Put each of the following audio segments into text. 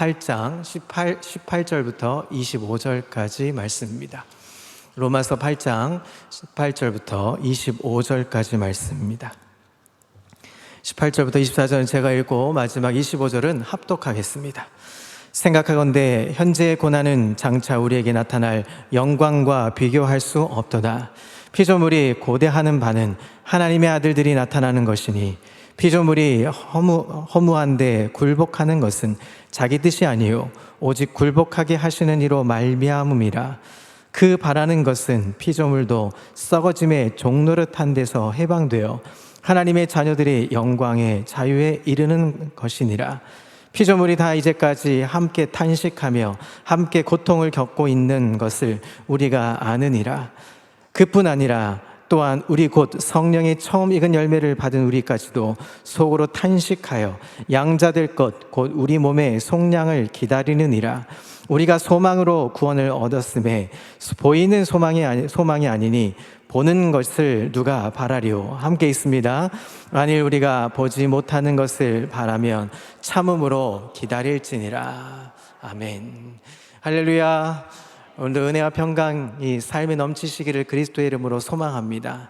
8장 18절부터 25절까지 말씀입니다. 로마서 8장 18절부터 25절까지 말씀입니다. 18절부터 24절은 제가 읽고 마지막 25절은 합독하겠습니다. 생각하건대 현재의 고난은 장차 우리에게 나타날 영광과 비교할 수 없도다. 피조물이 고대하는 바는 하나님의 아들들이 나타나는 것이니 피조물이 허무한데 굴복하는 것은 자기 뜻이 아니요 오직 굴복하게 하시는 이로 말미암음이라. 그 바라는 것은 피조물도 썩어짐의 종노릇한 데서 해방되어 하나님의 자녀들의 영광의 자유에 이르는 것이니라. 피조물이 다 이제까지 함께 탄식하며 함께 고통을 겪고 있는 것을 우리가 아느니라. 그뿐 아니라 또한 우리 곧 성령의 처음 익은 열매를 받은 우리까지도 속으로 탄식하여 양자될 것 곧 우리 몸의 속량을 기다리느니라. 우리가 소망으로 구원을 얻었음에 보이는 소망이 아니니 보는 것을 누가 바라리요. 함께 있습니다. 만일 우리가 보지 못하는 것을 바라면 참음으로 기다릴지니라. 아멘. 할렐루야. 오늘도 은혜와 평강이 삶에 넘치시기를 그리스도의 이름으로 소망합니다.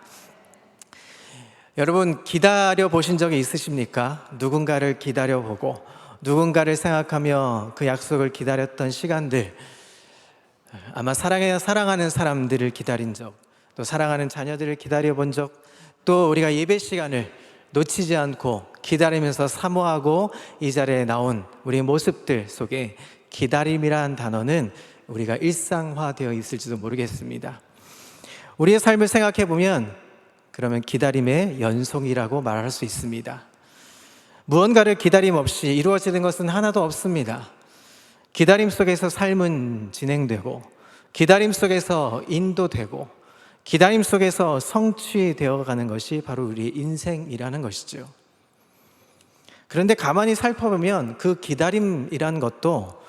여러분, 기다려 보신 적이 있으십니까? 누군가를 기다려보고 누군가를 생각하며 그 약속을 기다렸던 시간들, 아마 사랑하는 사람들을 기다린 적, 또 사랑하는 자녀들을 기다려본 적, 또 우리가 예배 시간을 놓치지 않고 기다리면서 사모하고 이 자리에 나온 우리의 모습들 속에 기다림이라는 단어는 우리가 일상화되어 있을지도 모르겠습니다. 우리의 삶을 생각해 보면 그러면 기다림의 연속이라고 말할 수 있습니다. 무언가를 기다림 없이 이루어지는 것은 하나도 없습니다. 기다림 속에서 삶은 진행되고, 기다림 속에서 인도되고, 기다림 속에서 성취되어 가는 것이 바로 우리의 인생이라는 것이죠. 그런데 가만히 살펴보면 그 기다림이라는 것도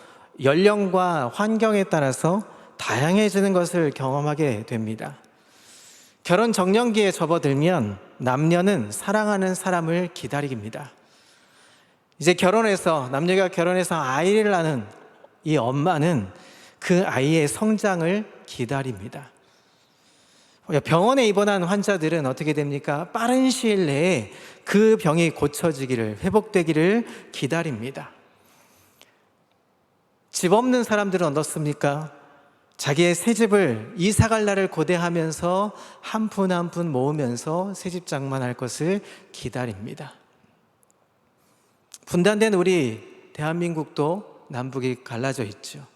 연령과 환경에 따라서 다양해지는 것을 경험하게 됩니다. 결혼 정년기에 접어들면 남녀는 사랑하는 사람을 기다립니다. 이제 남녀가 결혼해서 아이를 낳는 이 엄마는 그 아이의 성장을 기다립니다. 병원에 입원한 환자들은 어떻게 됩니까? 빠른 시일 내에 그 병이 고쳐지기를, 회복되기를 기다립니다. 집 없는 사람들은 어떻습니까? 자기의 새 집을 이사갈 날을 고대하면서 한 푼 한 푼 모으면서 새 집 장만할 것을 기다립니다. 분단된 우리 대한민국도 남북이 갈라져 있죠.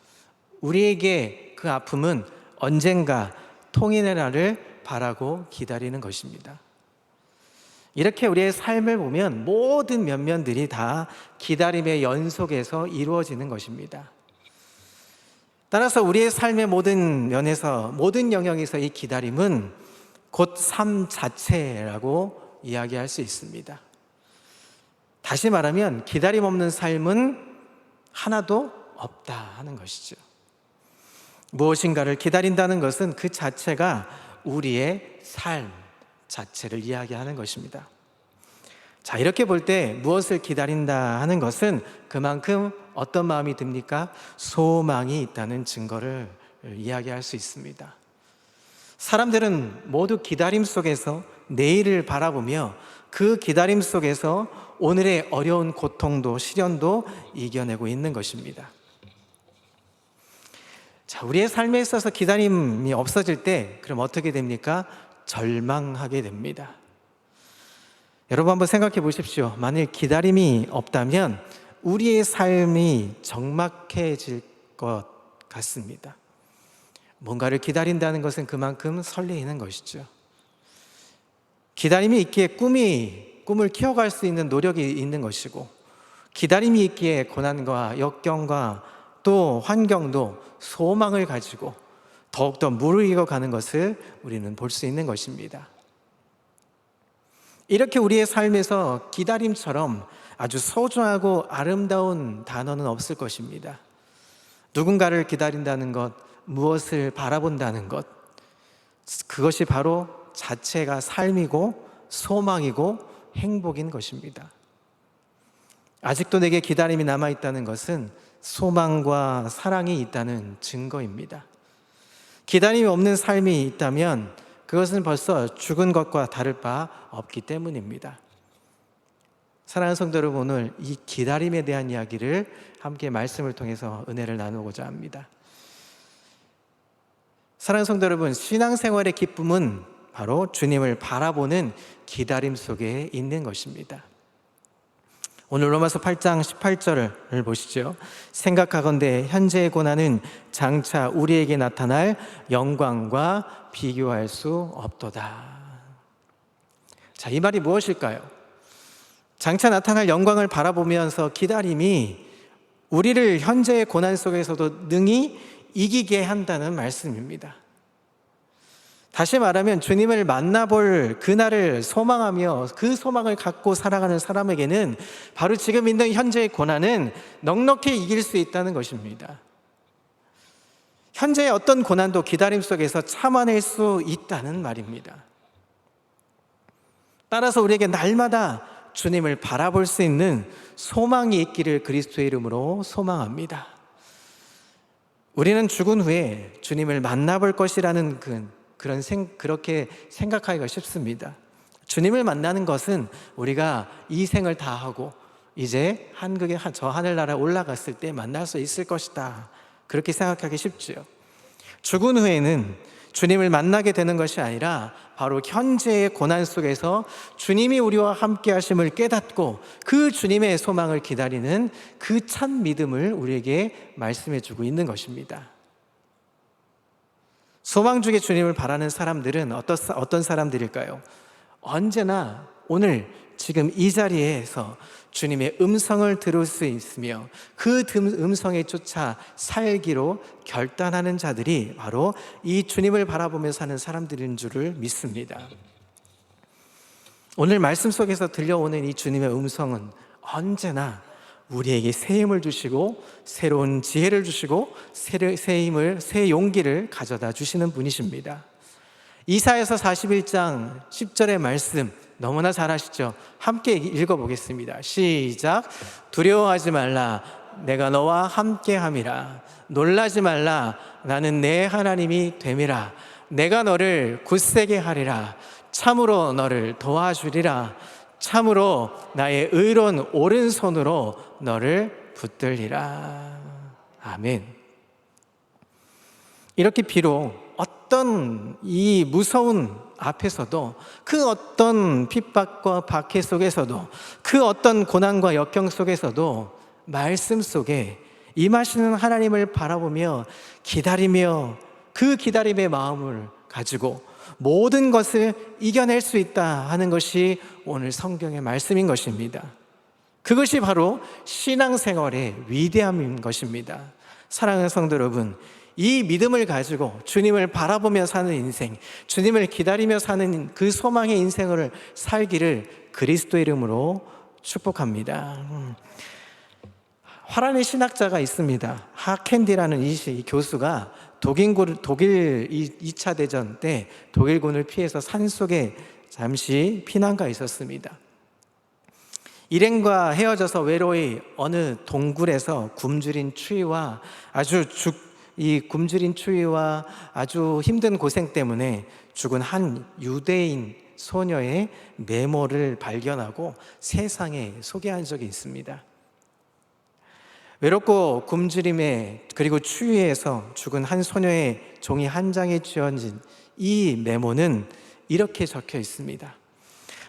우리에게 그 아픔은 언젠가 통일의 날을 바라고 기다리는 것입니다. 이렇게 우리의 삶을 보면 모든 면면들이 다 기다림의 연속에서 이루어지는 것입니다. 따라서 우리의 삶의 모든 면에서, 모든 영역에서 이 기다림은 곧 삶 자체라고 이야기할 수 있습니다. 다시 말하면 기다림 없는 삶은 하나도 없다 하는 것이죠. 무엇인가를 기다린다는 것은 그 자체가 우리의 삶 자체를 이야기하는 것입니다. 자, 이렇게 볼 때 무엇을 기다린다 하는 것은 그만큼 어떤 마음이 듭니까? 소망이 있다는 증거를 이야기할 수 있습니다. 사람들은 모두 기다림 속에서 내일을 바라보며 그 기다림 속에서 오늘의 어려운 고통도 시련도 이겨내고 있는 것입니다. 자, 우리의 삶에 있어서 기다림이 없어질 때 그럼 어떻게 됩니까? 절망하게 됩니다. 여러분 한번 생각해 보십시오. 만일 기다림이 없다면 우리의 삶이 적막해질 것 같습니다. 뭔가를 기다린다는 것은 그만큼 설레이는 것이죠. 기다림이 있기에 꿈을 키워갈 수 있는 노력이 있는 것이고, 기다림이 있기에 고난과 역경과 또 환경도 소망을 가지고 더욱더 무르익어 가는 것을 우리는 볼 수 있는 것입니다. 이렇게 우리의 삶에서 기다림처럼 아주 소중하고 아름다운 단어는 없을 것입니다. 누군가를 기다린다는 것, 무엇을 바라본다는 것, 그것이 바로 자체가 삶이고 소망이고 행복인 것입니다. 아직도 내게 기다림이 남아있다는 것은 소망과 사랑이 있다는 증거입니다. 기다림이 없는 삶이 있다면 그것은 벌써 죽은 것과 다를 바 없기 때문입니다. 사랑하는 성도 여러분, 오늘 이 기다림에 대한 이야기를 함께 말씀을 통해서 은혜를 나누고자 합니다. 사랑하는 성도 여러분, 신앙생활의 기쁨은 바로 주님을 바라보는 기다림 속에 있는 것입니다. 오늘 로마서 8장 18절을 보시죠. 생각하건대 현재의 고난은 장차 우리에게 나타날 영광과 비교할 수 없도다. 자, 이 말이 무엇일까요? 장차 나타날 영광을 바라보면서 기다림이 우리를 현재의 고난 속에서도 능히 이기게 한다는 말씀입니다. 다시 말하면 주님을 만나볼 그날을 소망하며 그 소망을 갖고 살아가는 사람에게는 바로 지금 있는 현재의 고난은 넉넉히 이길 수 있다는 것입니다. 현재의 어떤 고난도 기다림 속에서 참아낼 수 있다는 말입니다. 따라서 우리에게 날마다 주님을 바라볼 수 있는 소망이 있기를 그리스도의 이름으로 소망합니다. 우리는 죽은 후에 주님을 만나볼 것이라는 그렇게 생각하기가 쉽습니다. 주님을 만나는 것은 우리가 이 생을 다하고 이제 한국의 저 하늘나라에 올라갔을 때 만날 수 있을 것이다, 그렇게 생각하기 쉽지요. 죽은 후에는 주님을 만나게 되는 것이 아니라 바로 현재의 고난 속에서 주님이 우리와 함께 하심을 깨닫고 그 주님의 소망을 기다리는 그 참 믿음을 우리에게 말씀해 주고 있는 것입니다. 소망 중에 주님을 바라는 사람들은 어떤 사람들일까요? 언제나 오늘 지금 이 자리에서 주님의 음성을 들을 수 있으며 그 음성에 쫓아 살기로 결단하는 자들이 바로 이 주님을 바라보며 사는 사람들인 줄을 믿습니다. 오늘 말씀 속에서 들려오는 이 주님의 음성은 언제나 우리에게 새 힘을 주시고 새로운 지혜를 주시고 새 힘을, 새 용기를 가져다 주시는 분이십니다. 이사야서 41장 10절의 말씀 너무나 잘 아시죠? 함께 읽어보겠습니다. 시작. 두려워하지 말라, 내가 너와 함께함이라. 놀라지 말라, 나는 내 하나님이 됨이라. 내가 너를 굳세게 하리라. 참으로 너를 도와주리라. 참으로 나의 의로운 오른손으로 너를 붙들리라. 아멘. 이렇게 비록 어떤 이 무서운 앞에서도, 그 어떤 핍박과 박해 속에서도, 그 어떤 고난과 역경 속에서도 말씀 속에 임하시는 하나님을 바라보며 기다리며 그 기다림의 마음을 가지고 모든 것을 이겨낼 수 있다 하는 것이 오늘 성경의 말씀인 것입니다. 그것이 바로 신앙생활의 위대함인 것입니다. 사랑하는 성도 여러분, 이 믿음을 가지고 주님을 바라보며 사는 인생, 주님을 기다리며 사는 그 소망의 인생을 살기를 그리스도의 이름으로 축복합니다. 화란의 신학자가 있습니다. 하켄디라는 이 교수가 독일 2차 대전 때 독일군을 피해서 산속에 잠시 피난가 있었습니다. 일행과 헤어져서 외로이 어느 동굴에서 굶주린 추위와 아주 힘든 고생 때문에 죽은 한 유대인 소녀의 메모를 발견하고 세상에 소개한 적이 있습니다. 외롭고 굶주림에 그리고 추위에서 죽은 한 소녀의 종이 한 장에 쥐어진 이 메모는 이렇게 적혀 있습니다.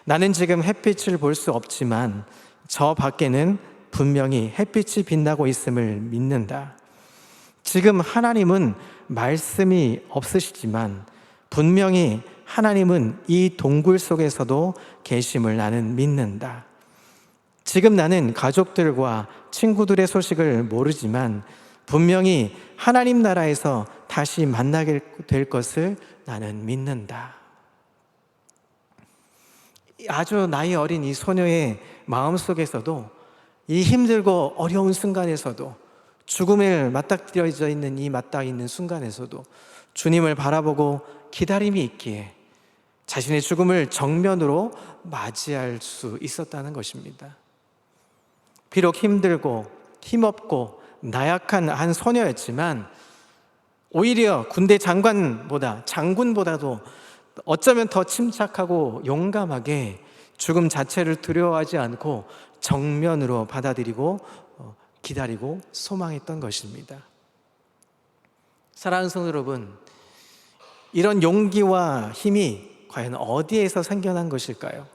나는 지금 햇빛을 볼 수 없지만 저 밖에는 분명히 햇빛이 빛나고 있음을 믿는다. 지금 하나님은 말씀이 없으시지만 분명히 하나님은 이 동굴 속에서도 계심을 나는 믿는다. 지금 나는 가족들과 친구들의 소식을 모르지만 분명히 하나님 나라에서 다시 만나게 될 것을 나는 믿는다. 아주 나이 어린 이 소녀의 마음속에서도 이 힘들고 어려운 순간에서도 죽음에 맞닥뜨려져 있는 순간에서도 주님을 바라보고 기다림이 있기에 자신의 죽음을 정면으로 맞이할 수 있었다는 것입니다. 비록 힘들고 힘없고 나약한 한 소녀였지만 오히려 군대 장군보다도 어쩌면 더 침착하고 용감하게 죽음 자체를 두려워하지 않고 정면으로 받아들이고 기다리고 소망했던 것입니다. 사랑하는 성도 여러분, 이런 용기와 힘이 과연 어디에서 생겨난 것일까요?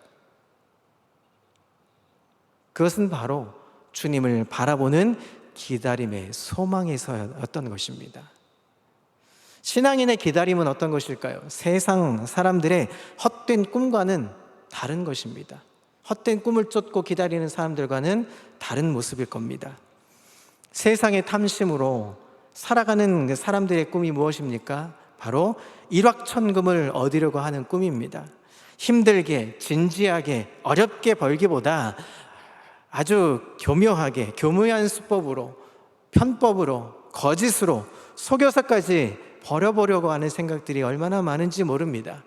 그것은 바로 주님을 바라보는 기다림의 소망에서였던 것입니다. 신앙인의 기다림은 어떤 것일까요? 세상 사람들의 헛된 꿈과는 다른 것입니다. 헛된 꿈을 쫓고 기다리는 사람들과는 다른 모습일 겁니다. 세상의 탐심으로 살아가는 사람들의 꿈이 무엇입니까? 바로 일확천금을 얻으려고 하는 꿈입니다. 힘들게, 진지하게, 어렵게 벌기보다 아주 교묘한 수법으로, 편법으로, 거짓으로 속여서까지 벌어보려고 하는 생각들이 얼마나 많은지 모릅니다.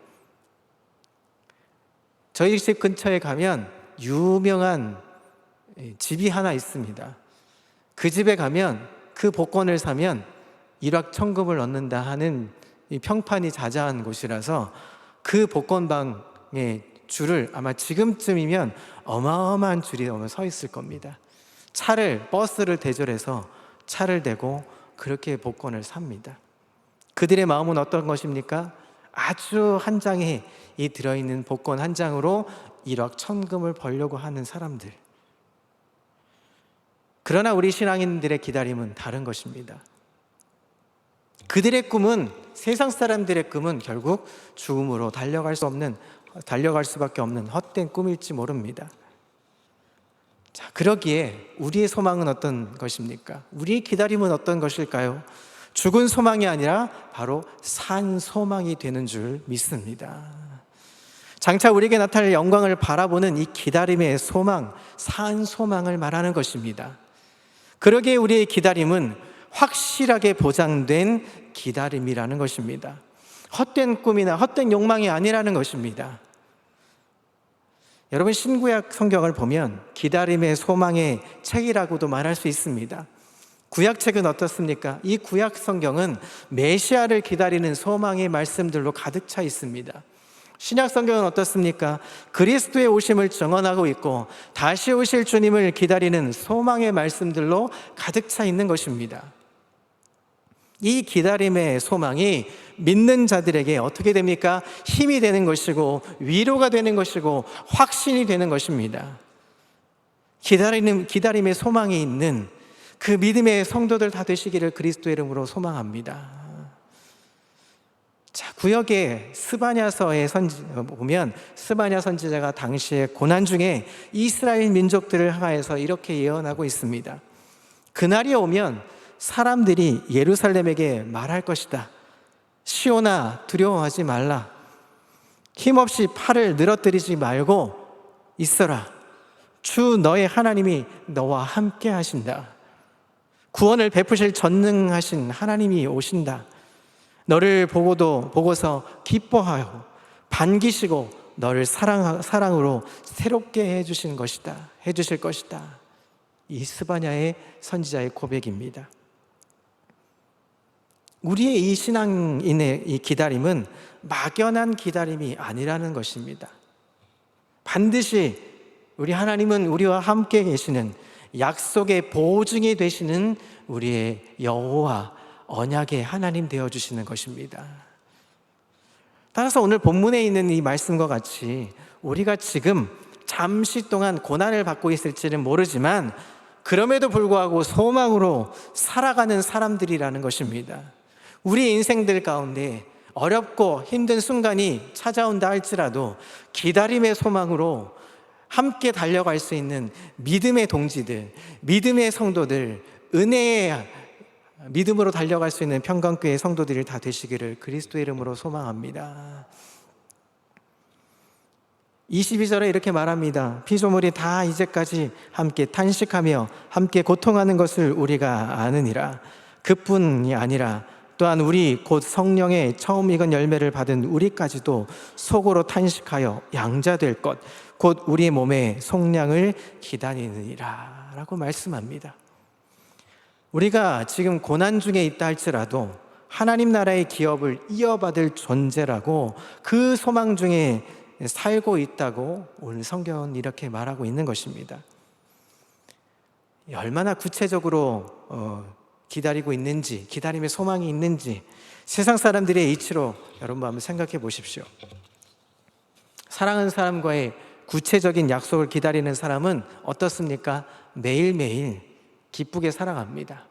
저희 집 근처에 가면 유명한 집이 하나 있습니다. 그 집에 가면 그 복권을 사면 일확천금을 얻는다 하는 이 평판이 자자한 곳이라서 그 복권방의 줄을 아마 지금쯤이면 어마어마한 줄이 서 있을 겁니다. 버스를 대절해서 차를 대고 그렇게 복권을 삽니다. 그들의 마음은 어떤 것입니까? 아주 한 장에 이 들어있는 복권 한 장으로 일확천금을 벌려고 하는 사람들. 그러나 우리 신앙인들의 기다림은 다른 것입니다. 그들의 꿈은, 세상 사람들의 꿈은 결국 죽음으로 달려갈 수밖에 없는 헛된 꿈일지 모릅니다. 자, 그러기에 우리의 소망은 어떤 것입니까? 우리의 기다림은 어떤 것일까요? 죽은 소망이 아니라 바로 산 소망이 되는 줄 믿습니다. 장차 우리에게 나타날 영광을 바라보는 이 기다림의 소망, 산 소망을 말하는 것입니다. 그러기에 우리의 기다림은 확실하게 보장된 기다림이라는 것입니다. 헛된 꿈이나 헛된 욕망이 아니라는 것입니다. 여러분, 신구약 성경을 보면 기다림의 소망의 책이라고도 말할 수 있습니다. 구약책은 어떻습니까? 이 구약 성경은 메시아를 기다리는 소망의 말씀들로 가득 차 있습니다. 신약 성경은 어떻습니까? 그리스도의 오심을 증언하고 있고 다시 오실 주님을 기다리는 소망의 말씀들로 가득 차 있는 것입니다. 이 기다림의 소망이 믿는 자들에게 어떻게 됩니까? 힘이 되는 것이고 위로가 되는 것이고 확신이 되는 것입니다. 기다림의 소망이 있는 그 믿음의 성도들 다 되시기를 그리스도의 이름으로 소망합니다. 자, 구역의 스바냐서에 보면 스바냐 선지자가 당시에 고난 중에 이스라엘 민족들을 향하여서 이렇게 예언하고 있습니다. 그날이 오면 사람들이 예루살렘에게 말할 것이다. 시온아, 두려워하지 말라. 힘없이 팔을 늘어뜨리지 말고 있어라. 주 너의 하나님이 너와 함께 하신다. 구원을 베푸실 전능하신 하나님이 오신다. 너를 보고서 기뻐하여 반기시고 너를 사랑으로 새롭게 해주실 것이다. 이 스바냐의 선지자의 고백입니다. 우리의 이 신앙인의 이 기다림은 막연한 기다림이 아니라는 것입니다. 반드시 우리 하나님은 우리와 함께 계시는 약속의 보증이 되시는 우리의 여호와 언약의 하나님 되어주시는 것입니다. 따라서 오늘 본문에 있는 이 말씀과 같이 우리가 지금 잠시 동안 고난을 받고 있을지는 모르지만 그럼에도 불구하고 소망으로 살아가는 사람들이라는 것입니다. 우리 인생들 가운데 어렵고 힘든 순간이 찾아온다 할지라도 기다림의 소망으로 함께 달려갈 수 있는 믿음의 동지들, 믿음의 성도들, 은혜의 믿음으로 달려갈 수 있는 평강교회 성도들이 다 되시기를 그리스도의 이름으로 소망합니다. 22절에 이렇게 말합니다. 피조물이 다 이제까지 함께 탄식하며 함께 고통하는 것을 우리가 아느니라. 그뿐이 아니라 또한 우리 곧 성령의 처음 익은 열매를 받은 우리까지도 속으로 탄식하여 양자될 것 곧 우리 몸의 속량을 기다리느니라 라고 말씀합니다. 우리가 지금 고난 중에 있다 할지라도 하나님 나라의 기업을 이어받을 존재라고 그 소망 중에 살고 있다고 오늘 성경은 이렇게 말하고 있는 것입니다. 얼마나 구체적으로 기다리고 있는지, 기다림의 소망이 있는지 세상 사람들의 이치로 여러분 한번 생각해 보십시오. 사랑하는 사람과의 구체적인 약속을 기다리는 사람은 어떻습니까? 매일매일 기쁘게 살아갑니다.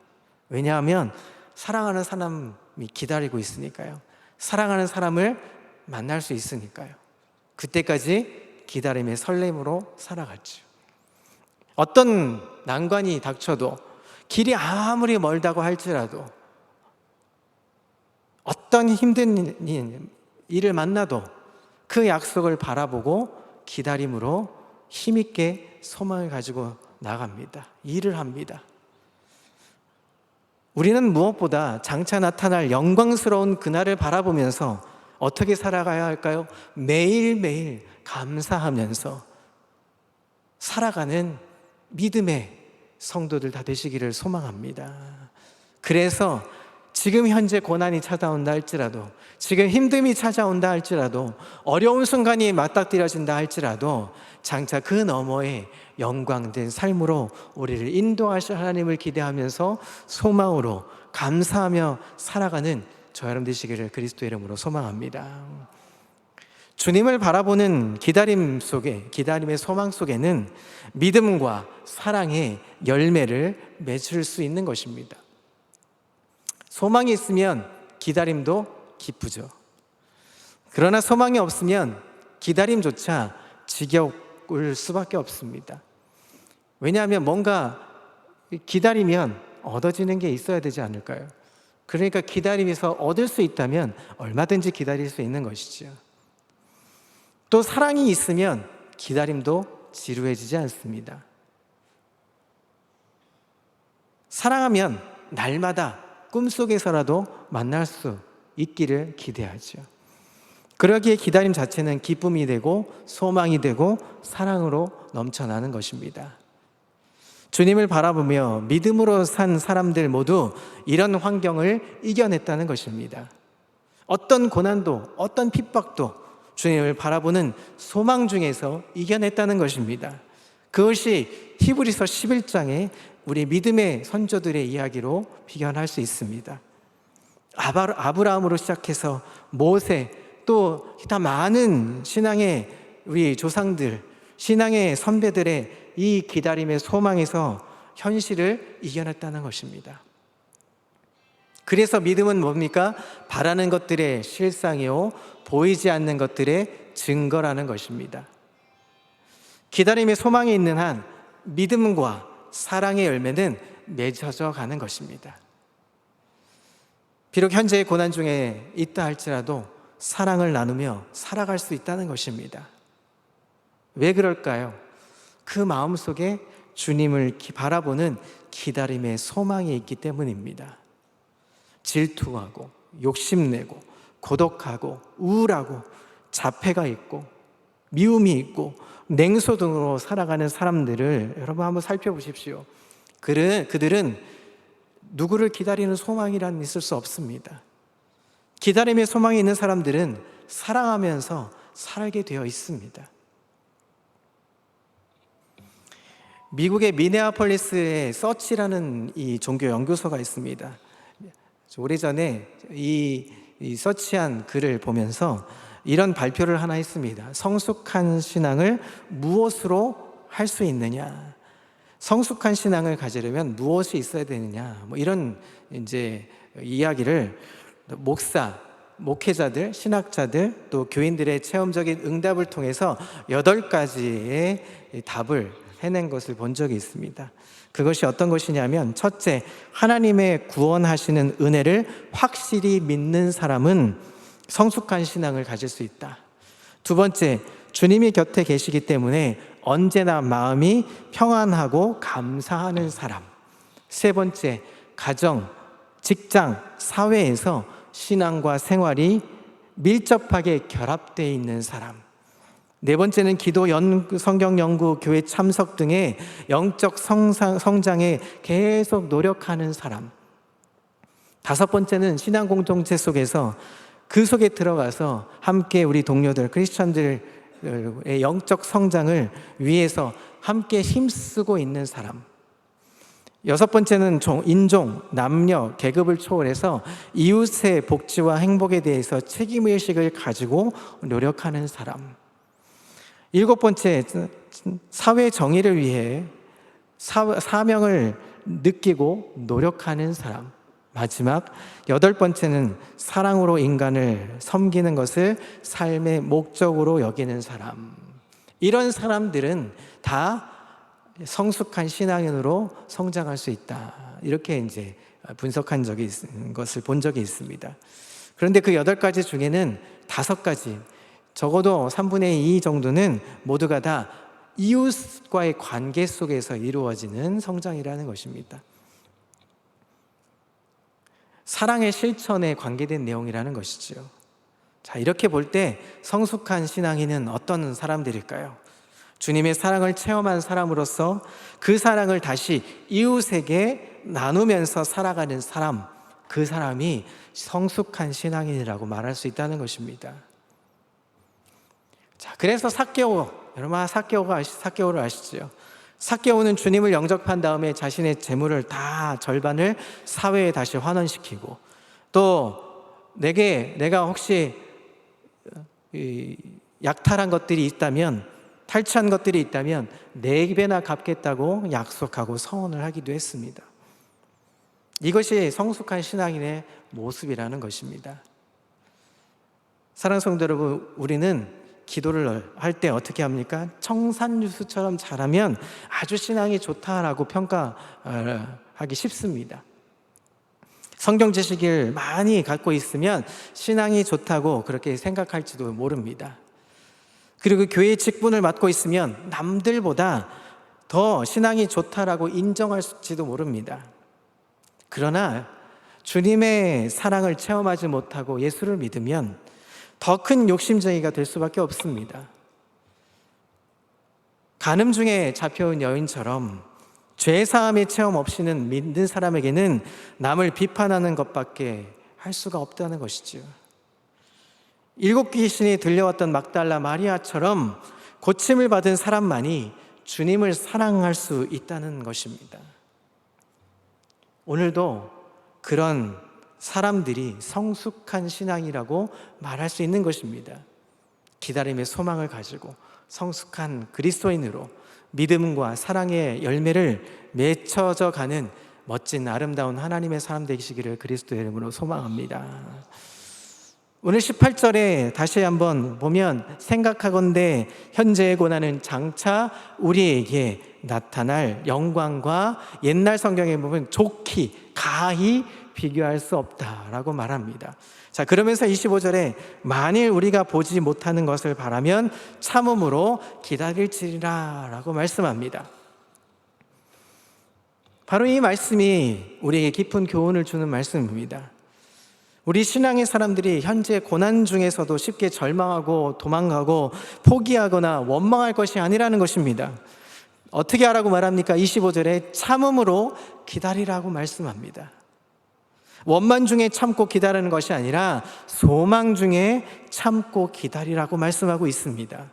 왜냐하면 사랑하는 사람이 기다리고 있으니까요. 사랑하는 사람을 만날 수 있으니까요. 그때까지 기다림의 설렘으로 살아갔죠. 어떤 난관이 닥쳐도, 길이 아무리 멀다고 할지라도, 어떤 힘든 일을 만나도 그 약속을 바라보고 기다림으로 힘있게 소망을 가지고 나갑니다. 일을 합니다. 우리는 무엇보다 장차 나타날 영광스러운 그날을 바라보면서 어떻게 살아가야 할까요? 매일매일 감사하면서 살아가는 믿음의 성도들 다 되시기를 소망합니다. 그래서 지금 현재 고난이 찾아온다 할지라도, 지금 힘듦이 찾아온다 할지라도, 어려운 순간이 맞닥뜨려진다 할지라도 장차 그 너머에 영광된 삶으로 우리를 인도하실 하나님을 기대하면서 소망으로 감사하며 살아가는 저 여러분 되시기를 그리스도의 이름으로 소망합니다. 주님을 바라보는 기다림 속에, 기다림의 소망 속에는 믿음과 사랑의 열매를 맺을 수 있는 것입니다. 소망이 있으면 기다림도 기쁘죠. 그러나 소망이 없으면 기다림조차 지겨울 수밖에 없습니다. 왜냐하면 뭔가 기다리면 얻어지는 게 있어야 되지 않을까요? 그러니까 기다림에서 얻을 수 있다면 얼마든지 기다릴 수 있는 것이죠. 또 사랑이 있으면 기다림도 지루해지지 않습니다. 사랑하면 날마다 꿈속에서라도 만날 수 있기를 기대하죠. 그러기에 기다림 자체는 기쁨이 되고 소망이 되고 사랑으로 넘쳐나는 것입니다. 주님을 바라보며 믿음으로 산 사람들 모두 이런 환경을 이겨냈다는 것입니다. 어떤 고난도, 어떤 핍박도 주님을 바라보는 소망 중에서 이겨냈다는 것입니다. 그것이 히브리서 11장에 우리 믿음의 선조들의 이야기로 비견할 수 있습니다. 아브라함으로 시작해서 모세, 또 기타 많은 신앙의 우리 조상들, 신앙의 선배들의 이 기다림의 소망에서 현실을 이겨냈다는 것입니다. 그래서 믿음은 뭡니까? 바라는 것들의 실상이요 보이지 않는 것들의 증거라는 것입니다. 기다림의 소망이 있는 한 믿음과 사랑의 열매는 맺어져 가는 것입니다. 비록 현재의 고난 중에 있다 할지라도 사랑을 나누며 살아갈 수 있다는 것입니다. 왜 그럴까요? 그 마음속에 주님을 바라보는 기다림의 소망이 있기 때문입니다. 질투하고 욕심내고 고독하고 우울하고 자폐가 있고 미움이 있고 냉소 등으로 살아가는 사람들을 여러분 한번 살펴보십시오. 그들은 누구를 기다리는 소망이란 있을 수 없습니다. 기다림의 소망이 있는 사람들은 사랑하면서 살게 되어 있습니다. 미국의 미네아폴리스에 서치라는 이 종교 연구소가 있습니다. 오래전에 이 서치한 글을 보면서 이런 발표를 하나 했습니다. 성숙한 신앙을 무엇으로 할 수 있느냐? 성숙한 신앙을 가지려면 무엇이 있어야 되느냐? 뭐 이런 이제 이야기를 목사, 목회자들, 신학자들, 또 교인들의 체험적인 응답을 통해서 8가지의 답을 해낸 것을 본 적이 있습니다. 그것이 어떤 것이냐면, 첫째, 하나님의 구원하시는 은혜를 확실히 믿는 사람은 성숙한 신앙을 가질 수 있다. 두 번째, 주님이 곁에 계시기 때문에 언제나 마음이 평안하고 감사하는 사람. 세 번째, 가정, 직장, 사회에서 신앙과 생활이 밀접하게 결합되어 있는 사람. 네 번째는 기도, 성경 연구, 교회 참석 등의 영적 성장에 계속 노력하는 사람. 다섯 번째는 신앙 공동체 속에서 그 속에 들어가서 함께 우리 동료들, 크리스천들의 영적 성장을 위해서 함께 힘쓰고 있는 사람. 여섯 번째는 인종, 남녀, 계급을 초월해서 이웃의 복지와 행복에 대해서 책임의식을 가지고 노력하는 사람. 일곱 번째, 사회 정의를 위해 사명을 느끼고 노력하는 사람. 마지막, 여덟 번째는 사랑으로 인간을 섬기는 것을 삶의 목적으로 여기는 사람. 이런 사람들은 다 성숙한 신앙인으로 성장할 수 있다. 이렇게 이제 분석한 것을 본 적이 있습니다. 그런데 그 8가지 중에는 5가지, 적어도 3분의 2 정도는 모두가 다 이웃과의 관계 속에서 이루어지는 성장이라는 것입니다. 사랑의 실천에 관계된 내용이라는 것이죠. 자, 이렇게 볼 때 성숙한 신앙인은 어떤 사람들일까요? 주님의 사랑을 체험한 사람으로서 그 사랑을 다시 이웃에게 나누면서 살아가는 사람, 그 사람이 성숙한 신앙인이라고 말할 수 있다는 것입니다. 자, 그래서 삭개오, 여러분 삭개오를 아시죠? 삭개오는 주님을 영접한 다음에 자신의 재물을 다 절반을 사회에 다시 환원시키고, 또 내가 혹시 약탈한 것들이 있다면, 탈취한 것들이 있다면 4배나 갚겠다고 약속하고 서원을 하기도 했습니다. 이것이 성숙한 신앙인의 모습이라는 것입니다. 사랑하는 성도 여러분, 우리는 기도를 할 때 어떻게 합니까? 청산유수처럼 잘하면 아주 신앙이 좋다라고 평가하기 쉽습니다. 성경 지식을 많이 갖고 있으면 신앙이 좋다고 그렇게 생각할지도 모릅니다. 그리고 교회 직분을 맡고 있으면 남들보다 더 신앙이 좋다라고 인정할지도 모릅니다. 그러나 주님의 사랑을 체험하지 못하고 예수를 믿으면 더 큰 욕심쟁이가 될 수밖에 없습니다. 간음 중에 잡혀온 여인처럼 죄사함의 체험 없이는 믿는 사람에게는 남을 비판하는 것밖에 할 수가 없다는 것이죠. 7 귀신이 들려왔던 막달라 마리아처럼 고침을 받은 사람만이 주님을 사랑할 수 있다는 것입니다. 오늘도 그런 사람들이 성숙한 신앙이라고 말할 수 있는 것입니다. 기다림의 소망을 가지고 성숙한 그리스도인으로 믿음과 사랑의 열매를 맺혀져 가는 멋진 아름다운 하나님의 사람 되시기를 그리스도의 이름으로 소망합니다. 오늘 18절에 다시 한번 보면, 생각하건대 현재의 고난은 장차 우리에게 나타날 영광과 옛날 성경에 보면 좋기, 가히 비교할 수 없다라고 말합니다. 자, 그러면서 25절에 만일 우리가 보지 못하는 것을 바라면 참음으로 기다릴지리라 라고 말씀합니다. 바로 이 말씀이 우리에게 깊은 교훈을 주는 말씀입니다. 우리 신앙의 사람들이 현재 고난 중에서도 쉽게 절망하고 도망가고 포기하거나 원망할 것이 아니라는 것입니다. 어떻게 하라고 말합니까? 25절에 참음으로 기다리라고 말씀합니다. 원만 중에 참고 기다리는 것이 아니라 소망 중에 참고 기다리라고 말씀하고 있습니다.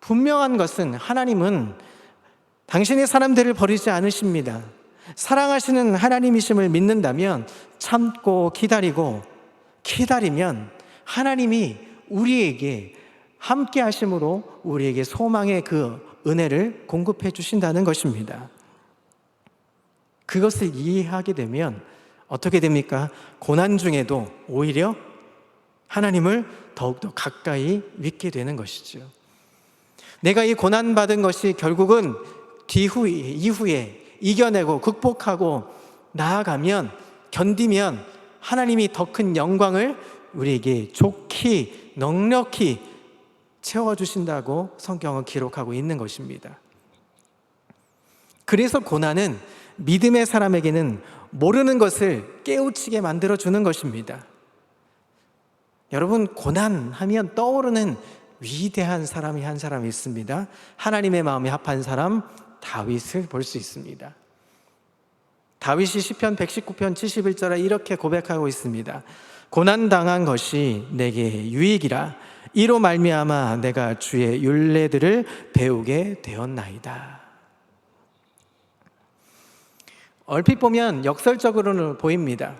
분명한 것은 하나님은 당신의 사람들을 버리지 않으십니다. 사랑하시는 하나님이심을 믿는다면 참고 기다리면 하나님이 우리에게 함께 하심으로 우리에게 소망의 그 은혜를 공급해 주신다는 것입니다. 그것을 이해하게 되면 어떻게 됩니까? 고난 중에도 오히려 하나님을 더욱더 가까이 믿게 되는 것이죠. 내가 이 고난받은 것이 결국은 이후에 이겨내고 극복하고 나아가면, 견디면 하나님이 더 큰 영광을 우리에게 좋게 넉넉히 채워주신다고 성경은 기록하고 있는 것입니다. 그래서 고난은 믿음의 사람에게는 모르는 것을 깨우치게 만들어주는 것입니다. 여러분, 고난하면 떠오르는 위대한 사람이 한 사람이 있습니다. 하나님의 마음에 합한 사람 다윗을 볼 수 있습니다. 다윗이 시편 119편 71절에 이렇게 고백하고 있습니다. 고난당한 것이 내게 유익이라. 이로 말미암아 내가 주의 율례들을 배우게 되었나이다. 얼핏 보면 역설적으로는 보입니다.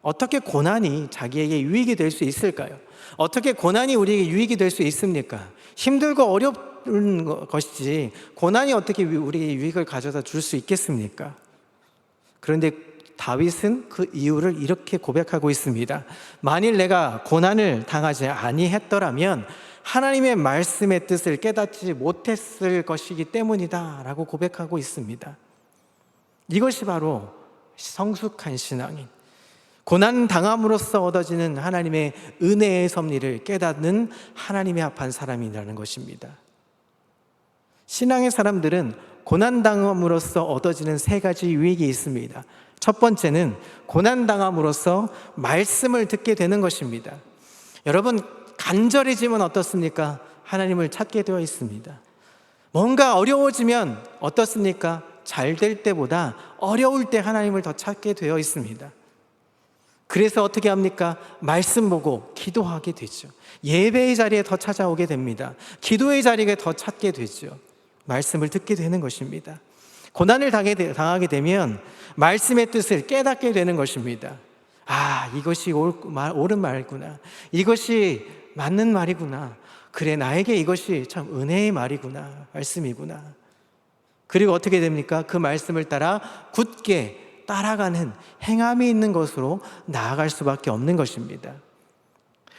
어떻게 고난이 자기에게 유익이 될 수 있을까요? 어떻게 고난이 우리에게 유익이 될 수 있습니까? 힘들고 어려운 것이지 고난이 어떻게 우리에게 유익을 가져다 줄 수 있겠습니까? 그런데 다윗은 그 이유를 이렇게 고백하고 있습니다. 만일 내가 고난을 당하지 아니했더라면 하나님의 말씀의 뜻을 깨닫지 못했을 것이기 때문이다 라고 고백하고 있습니다. 이것이 바로 성숙한 신앙인, 고난 당함으로써 얻어지는 하나님의 은혜의 섭리를 깨닫는 하나님의 합한 사람이라는 것입니다. 신앙의 사람들은 고난 당함으로써 얻어지는 세 가지 유익이 있습니다. 첫 번째는 고난 당함으로써 말씀을 듣게 되는 것입니다. 여러분, 간절해지면 어떻습니까? 하나님을 찾게 되어 있습니다. 뭔가 어려워지면 어떻습니까? 잘 될 때보다 어려울 때 하나님을 더 찾게 되어 있습니다. 그래서 어떻게 합니까? 말씀 보고 기도하게 되죠. 예배의 자리에 더 찾아오게 됩니다. 기도의 자리에 더 찾게 되죠. 말씀을 듣게 되는 것입니다. 고난을 당하게 되면 말씀의 뜻을 깨닫게 되는 것입니다. 아, 이것이 옳은 말이구나. 이것이 맞는 말이구나. 그래, 나에게 이것이 참 은혜의 말이구나. 말씀이구나. 그리고 어떻게 됩니까? 그 말씀을 따라 굳게 따라가는 행함이 있는 것으로 나아갈 수밖에 없는 것입니다.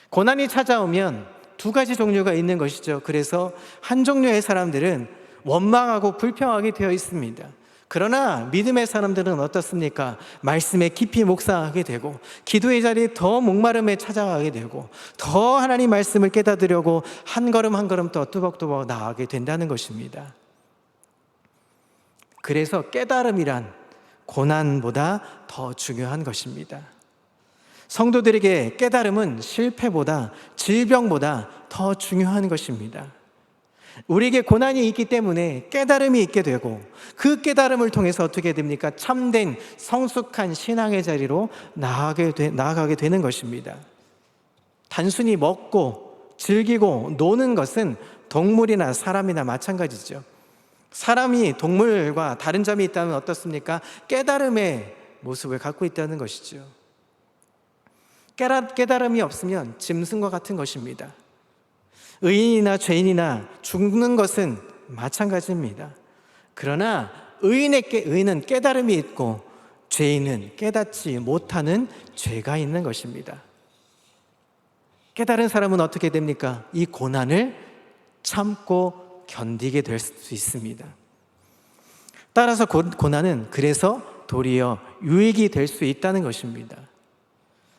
고난이 찾아오면 두 가지 종류가 있는 것이죠. 그래서 한 종류의 사람들은 원망하고 불평하게 되어 있습니다. 그러나 믿음의 사람들은 어떻습니까? 말씀에 깊이 묵상하게 되고 기도의 자리에 더 목마름에 찾아가게 되고 더 하나님 말씀을 깨닫으려고 한 걸음 한 걸음 더 뚜벅뚜벅 나아가게 된다는 것입니다. 그래서 깨달음이란 고난보다 더 중요한 것입니다. 성도들에게 깨달음은 실패보다, 질병보다 더 중요한 것입니다. 우리에게 고난이 있기 때문에 깨달음이 있게 되고 그 깨달음을 통해서 어떻게 됩니까? 참된 성숙한 신앙의 자리로 나아가게 되는 것입니다. 단순히 먹고 즐기고 노는 것은 동물이나 사람이나 마찬가지죠. 사람이 동물과 다른 점이 있다면 어떻습니까? 깨달음의 모습을 갖고 있다는 것이죠. 깨달음이 없으면 짐승과 같은 것입니다. 의인이나 죄인이나 죽는 것은 마찬가지입니다. 그러나 의인은 깨달음이 있고 죄인은 깨닫지 못하는 죄가 있는 것입니다. 깨달은 사람은 어떻게 됩니까? 이 고난을 참고 견디게 될 수 있습니다. 따라서 고난은 그래서 도리어 유익이 될 수 있다는 것입니다.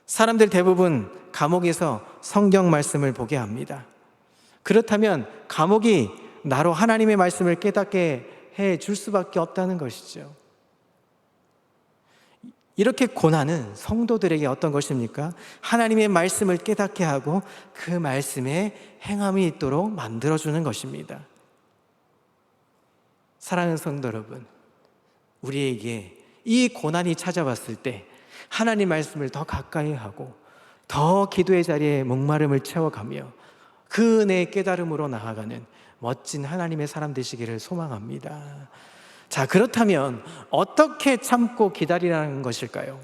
사람들 대부분 감옥에서 성경 말씀을 보게 합니다. 그렇다면 감옥이 나로 하나님의 말씀을 깨닫게 해 줄 수밖에 없다는 것이죠. 이렇게 고난은 성도들에게 어떤 것입니까? 하나님의 말씀을 깨닫게 하고 그 말씀에 행함이 있도록 만들어주는 것입니다. 사랑하는 성도 여러분, 우리에게 이 고난이 찾아왔을 때 하나님 말씀을 더 가까이 하고 더 기도의 자리에 목마름을 채워가며 그 은혜의 깨달음으로 나아가는 멋진 하나님의 사람 되시기를 소망합니다. 자, 그렇다면 어떻게 참고 기다리라는 것일까요?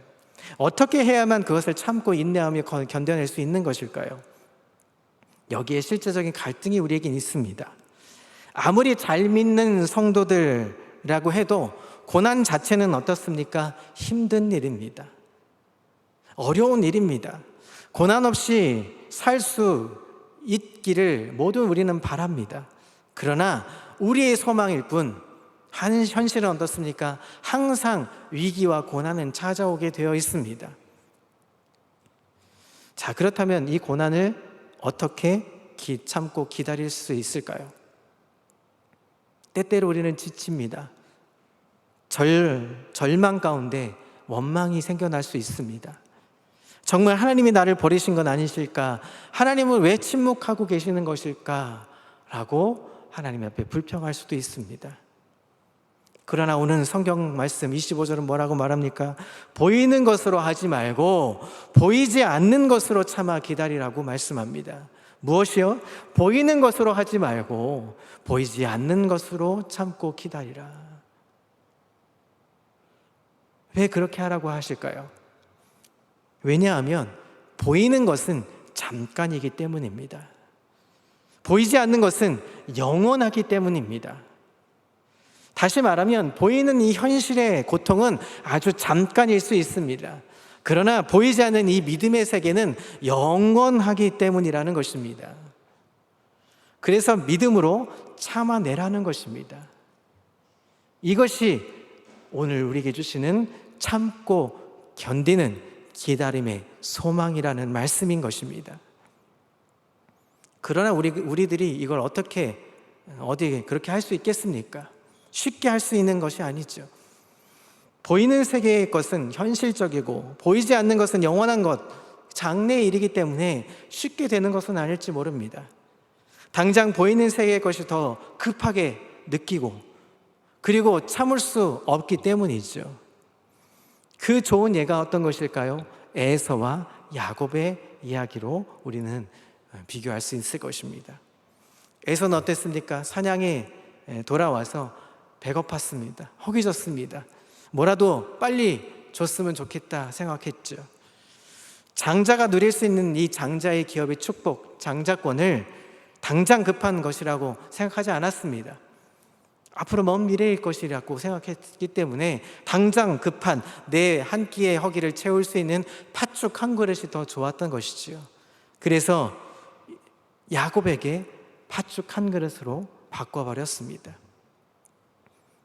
어떻게 해야만 그것을 참고 인내하며 견뎌낼 수 있는 것일까요? 여기에 실제적인 갈등이 우리에겐 있습니다. 아무리 잘 믿는 성도들이라고 해도 고난 자체는 어떻습니까? 힘든 일입니다. 어려운 일입니다. 고난 없이 살 수 있기를 모두 우리는 바랍니다. 그러나 우리의 소망일 뿐 현실은 어떻습니까? 항상 위기와 고난은 찾아오게 되어 있습니다. 자, 그렇다면 이 고난을 어떻게 참고 기다릴 수 있을까요? 때때로 우리는 지칩니다. 절망 가운데 원망이 생겨날 수 있습니다. 정말 하나님이 나를 버리신 건 아니실까? 하나님은 왜 침묵하고 계시는 것일까? 라고 하나님 앞에 불평할 수도 있습니다. 그러나 오늘 성경 말씀 25절은 뭐라고 말합니까? 보이는 것으로 하지 말고 보이지 않는 것으로 참아 기다리라고 말씀합니다. 무엇이요? 보이는 것으로 하지 말고 보이지 않는 것으로 참고 기다리라. 왜 그렇게 하라고 하실까요? 왜냐하면 보이는 것은 잠깐이기 때문입니다. 보이지 않는 것은 영원하기 때문입니다. 다시 말하면 보이는 이 현실의 고통은 아주 잠깐일 수 있습니다. 그러나 보이지 않는 이 믿음의 세계는 영원하기 때문이라는 것입니다. 그래서 믿음으로 참아내라는 것입니다. 이것이 오늘 우리에게 주시는 참고 견디는 기다림의 소망이라는 말씀인 것입니다. 그러나 우리들이 이걸 어디 그렇게 할 수 있겠습니까? 쉽게 할 수 있는 것이 아니죠. 보이는 세계의 것은 현실적이고 보이지 않는 것은 영원한 것, 장래의 일이기 때문에 쉽게 되는 것은 아닐지 모릅니다. 당장 보이는 세계의 것이 더 급하게 느끼고 그리고 참을 수 없기 때문이죠. 그 좋은 예가 어떤 것일까요? 에서와 야곱의 이야기로 우리는 비교할 수 있을 것입니다. 에서는 어땠습니까? 사냥에 돌아와서 배고팠습니다. 허기졌습니다. 뭐라도 빨리 줬으면 좋겠다 생각했죠. 장자가 누릴 수 있는 이 장자의 기업의 축복, 장자권을 당장 급한 것이라고 생각하지 않았습니다. 앞으로 먼 미래일 것이라고 생각했기 때문에 당장 급한 내 한 끼의 허기를 채울 수 있는 팥죽 한 그릇이 더 좋았던 것이지요. 그래서 야곱에게 팥죽 한 그릇으로 바꿔버렸습니다.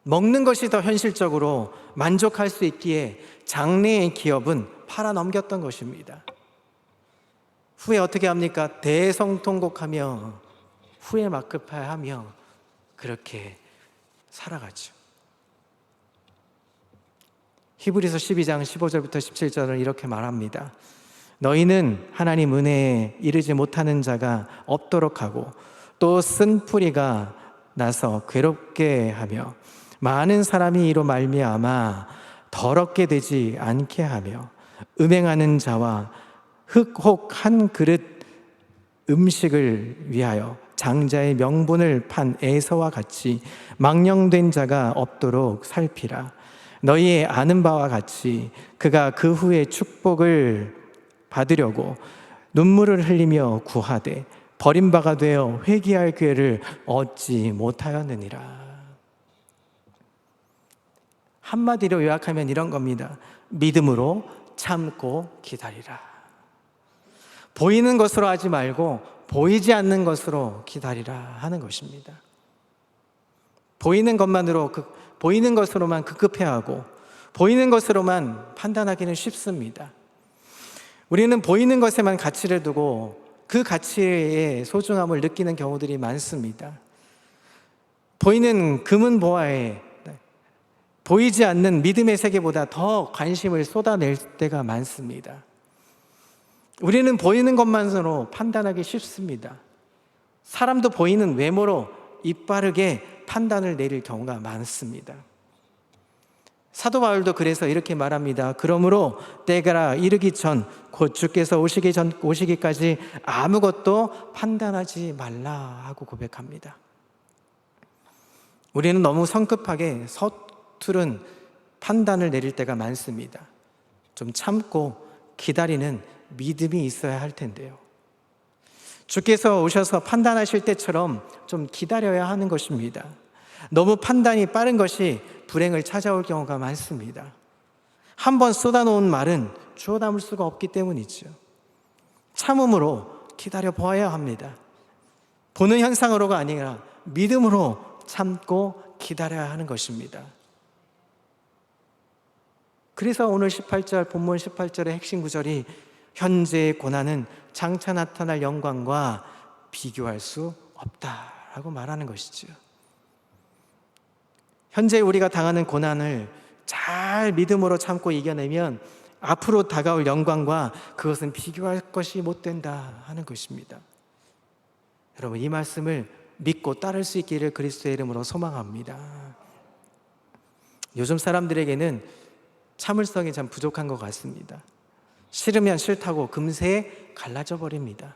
먹는 것이 더 현실적으로 만족할 수 있기에 장래의 기업은 팔아넘겼던 것입니다. 후에 어떻게 합니까? 대성통곡하며 후에 막급하며 그렇게 살아가죠. 히브리서 12장 15절부터 17절은 이렇게 말합니다. 너희는 하나님 은혜에 이르지 못하는 자가 없도록 하고 또 쓴뿌리가 나서 괴롭게 하며 많은 사람이 이로 말미암아 더럽게 되지 않게 하며 음행하는 자와 흑혹 한 그릇 음식을 위하여 장자의 명분을 판 에서와 같이 망령된 자가 없도록 살피라. 너희의 아는 바와 같이 그가 그 후에 축복을 받으려고 눈물을 흘리며 구하되 버림바가 되어 회개할 기회를 얻지 못하였느니라. 한마디로 요약하면 이런 겁니다. 믿음으로 참고 기다리라. 보이는 것으로 하지 말고 보이지 않는 것으로 기다리라 하는 것입니다. 보이는 것으로만 급급해하고 보이는 것으로만 판단하기는 쉽습니다. 우리는 보이는 것에만 가치를 두고 그 가치의 소중함을 느끼는 경우들이 많습니다. 보이는 금은 보화에 보이지 않는 믿음의 세계보다 더 관심을 쏟아낼 때가 많습니다. 우리는 보이는 것만으로 판단하기 쉽습니다. 사람도 보이는 외모로 이빠르게 판단을 내릴 경우가 많습니다. 사도 바울도 그래서 이렇게 말합니다. 그러므로 때가 이르기 전 곧 주께서 오시기까지 아무것도 판단하지 말라 하고 고백합니다. 우리는 너무 성급하게 서투른 판단을 내릴 때가 많습니다. 좀 참고 기다리는 믿음이 있어야 할 텐데요. 주께서 오셔서 판단하실 때처럼 좀 기다려야 하는 것입니다. 너무 판단이 빠른 것이 불행을 찾아올 경우가 많습니다. 한번 쏟아놓은 말은 주워 담을 수가 없기 때문이죠. 참음으로 기다려 보아야 합니다. 보는 현상으로가 아니라 믿음으로 참고 기다려야 하는 것입니다. 그래서 오늘 18절, 본문 18절의 핵심 구절이 현재의 고난은 장차 나타날 영광과 비교할 수 없다라고 말하는 것이죠. 현재 우리가 당하는 고난을 잘 믿음으로 참고 이겨내면 앞으로 다가올 영광과 그것은 비교할 것이 못 된다 하는 것입니다. 여러분, 이 말씀을 믿고 따를 수 있기를 그리스도의 이름으로 소망합니다. 요즘 사람들에게는 참을성이 참 부족한 것 같습니다. 싫으면 싫다고 금세 갈라져 버립니다.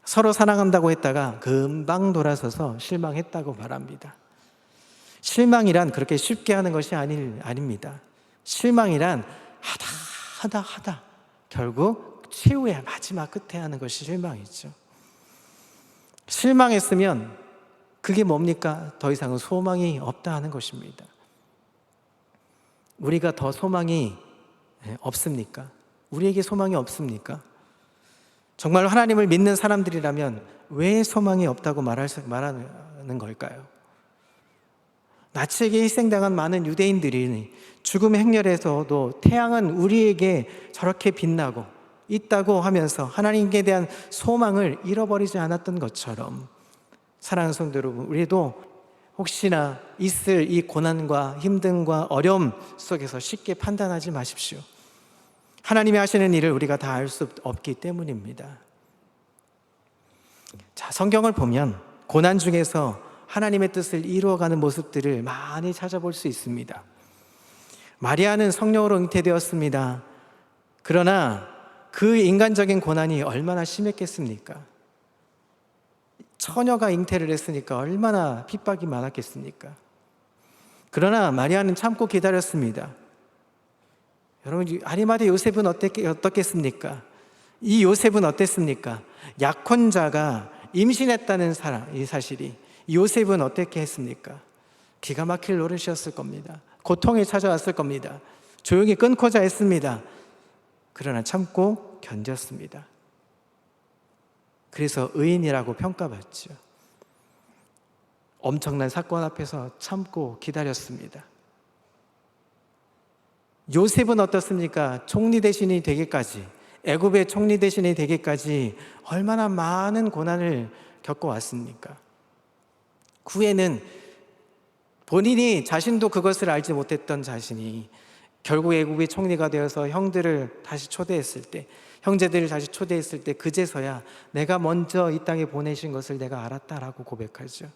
서로 사랑한다고 했다가 금방 돌아서서 실망했다고 말합니다. 실망이란 그렇게 쉽게 하는 것이 아닙니다. 실망이란 하다 결국 최후의 마지막 끝에 하는 것이 실망이죠. 실망했으면 그게 뭡니까? 더 이상은 소망이 없다 하는 것입니다. 우리가 더 소망이 없습니까? 우리에게 소망이 없습니까? 정말 하나님을 믿는 사람들이라면 왜 소망이 없다고 말하는 걸까요? 나치에게 희생당한 많은 유대인들이 죽음의 행렬에서도 태양은 우리에게 저렇게 빛나고 있다고 하면서 하나님께 대한 소망을 잃어버리지 않았던 것처럼, 사랑하는 성도 여러분, 우리도 혹시나 있을 이 고난과 힘듦과 어려움 속에서 쉽게 판단하지 마십시오. 하나님이 하시는 일을 우리가 다 알 수 없기 때문입니다. 자, 성경을 보면 고난 중에서 하나님의 뜻을 이루어가는 모습들을 많이 찾아볼 수 있습니다. 마리아는 성령으로 잉태되었습니다. 그러나 그 인간적인 고난이 얼마나 심했겠습니까? 처녀가 잉태를 했으니까 얼마나 핍박이 많았겠습니까? 그러나 마리아는 참고 기다렸습니다. 여러분, 아리마대 요셉은 어떻겠습니까? 이 요셉은 어땠습니까? 약혼자가 임신했다는 이 사실이, 요셉은 어떻게 했습니까? 기가 막힐 노릇이었을 겁니다. 고통이 찾아왔을 겁니다. 조용히 끊고자 했습니다. 그러나 참고 견뎠습니다. 그래서 의인이라고 평가받죠. 엄청난 사건 앞에서 참고 기다렸습니다. 요셉은 어떻습니까? 총리 대신이 되기까지, 애굽의 총리 대신이 되기까지 얼마나 많은 고난을 겪어왔습니까? 후에는 본인이 자신도 그것을 알지 못했던 자신이 결국 애굽의 총리가 되어서 형제들을 다시 초대했을 때 그제서야 내가 먼저 이 땅에 보내신 것을 내가 알았다라고 고백하죠.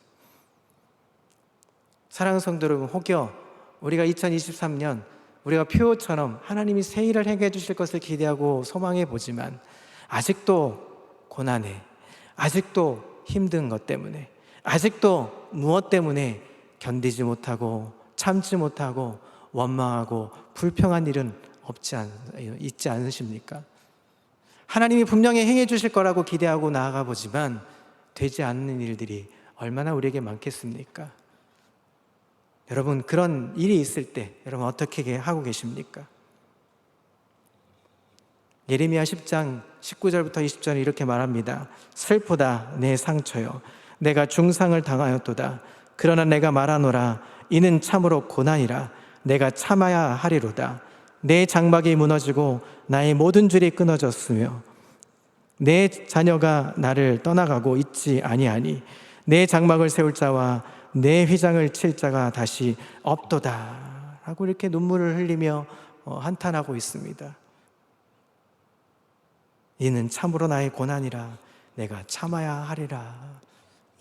사랑하는 성도 여러분, 혹여 우리가 2023년 우리가 표처럼 하나님이 새 일을 행해 주실 것을 기대하고 소망해 보지만 아직도 고난에, 아직도 힘든 것 때문에, 아직도 무엇 때문에 견디지 못하고 참지 못하고 원망하고 불평한 일은 있지 않으십니까? 하나님이 분명히 행해 주실 거라고 기대하고 나아가 보지만 되지 않는 일들이 얼마나 우리에게 많겠습니까? 여러분, 그런 일이 있을 때 여러분 어떻게 하고 계십니까? 예레미야 10장 19절부터 20절에 이렇게 말합니다. 슬프다 내 상처여, 내가 중상을 당하였도다. 그러나 내가 말하노라, 이는 참으로 고난이라. 내가 참아야 하리로다. 내 장막이 무너지고 나의 모든 줄이 끊어졌으며 내 자녀가 나를 떠나가고 있지 아니하니 내 장막을 세울 자와 내 휘장을 칠 자가 다시 없도다 라고 이렇게 눈물을 흘리며 한탄하고 있습니다. 이는 참으로 나의 고난이라. 내가 참아야 하리라.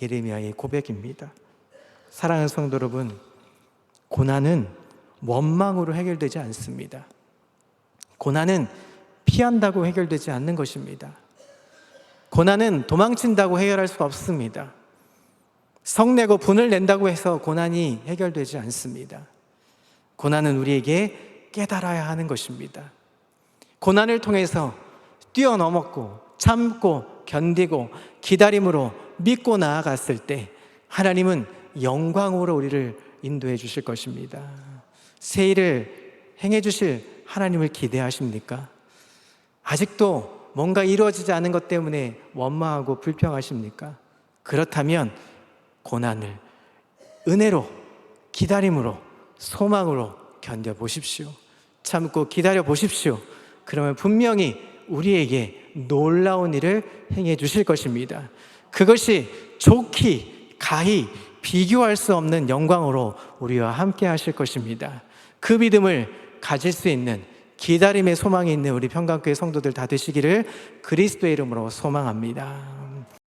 예레미야의 고백입니다. 사랑하는 성도 여러분, 고난은 원망으로 해결되지 않습니다. 고난은 피한다고 해결되지 않는 것입니다. 고난은 도망친다고 해결할 수가 없습니다. 성내고 분을 낸다고 해서 고난이 해결되지 않습니다. 고난은 우리에게 깨달아야 하는 것입니다. 고난을 통해서 뛰어넘었고 참고 견디고 기다림으로 믿고 나아갔을 때 하나님은 영광으로 우리를 인도해 주실 것입니다. 새 일을 행해 주실 하나님을 기대하십니까? 아직도 뭔가 이루어지지 않은 것 때문에 원망하고 불평하십니까? 그렇다면 고난을 은혜로, 기다림으로, 소망으로 견뎌보십시오. 참고 기다려보십시오. 그러면 분명히 우리에게 놀라운 일을 행해 주실 것입니다. 그것이 좋기 가히 비교할 수 없는 영광으로 우리와 함께 하실 것입니다. 그 믿음을 가질 수 있는 기다림의 소망이 있는 우리 평강교회 성도들 다 되시기를 그리스도의 이름으로 소망합니다.